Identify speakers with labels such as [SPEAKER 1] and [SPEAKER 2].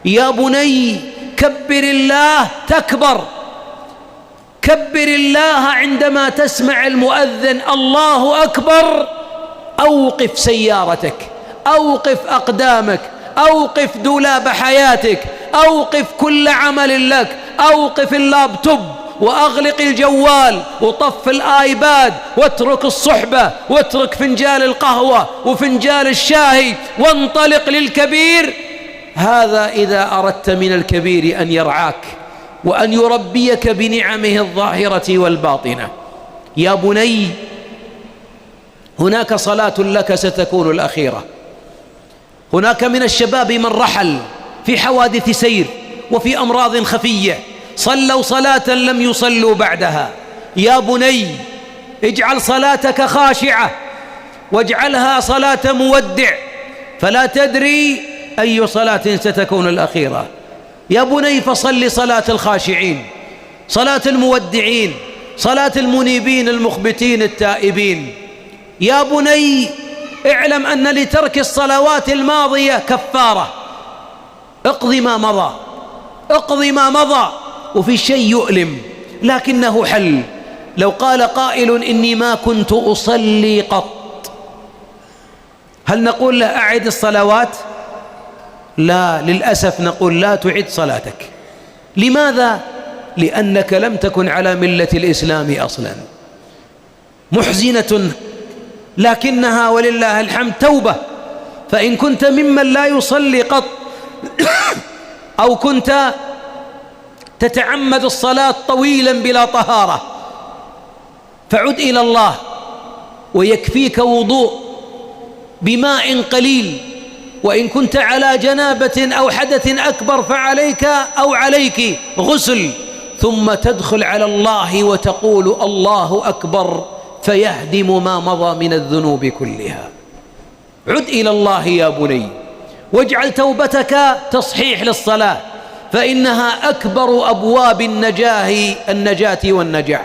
[SPEAKER 1] يا بني كبر الله تكبر، كبر الله عندما تسمع المؤذن الله أكبر. أوقف سيارتك، أوقف أقدامك، أوقف دولاب حياتك، أوقف كل عمل لك، أوقف اللابتوب وأغلق الجوال وطف الآيباد واترك الصحبة واترك فنجال القهوة وفنجال الشاي وانطلق للكبير. هذا إذا أردت من الكبير أن يرعاك وأن يربيك بنعمه الظاهرة والباطنة. يا بني هناك صلاة لك ستكون الأخيرة. هناك من الشباب من رحل في حوادث سير وفي أمراض خفية، صلوا صلاة لم يصلوا بعدها. يا بني اجعل صلاتك خاشعة واجعلها صلاة مودع، فلا تدري أي صلاة ستكون الأخيرة. يا بني فصل صلاة الخاشعين، صلاة المودعين، صلاة المنيبين المخبتين التائبين. يا بني اعلم أن لترك الصلوات الماضية كفارة. اقضي ما مضى، اقضي ما مضى. وفي شيء يؤلم لكنه حل. لو قال قائل إني ما كنت أصلي قط، هل نقول له أعد الصلوات؟ لا، للأسف نقول لا تعد صلاتك. لماذا؟ لأنك لم تكن على ملة الإسلام أصلا. محزنة لكنها ولله الحمد توبة. فإن كنت ممن لا يصلي قط أو كنت تتعمد الصلاة طويلا بلا طهارة، فعد إلى الله، ويكفيك وضوء بماء قليل. وإن كنت على جنابة أو حدث أكبر فعليك أو عليك غسل، ثم تدخل على الله وتقول الله أكبر فيهدم ما مضى من الذنوب كلها. عد إلى الله يا بني، واجعل توبتك تصحيح للصلاة، فإنها أكبر أبواب النجاة والنجاح.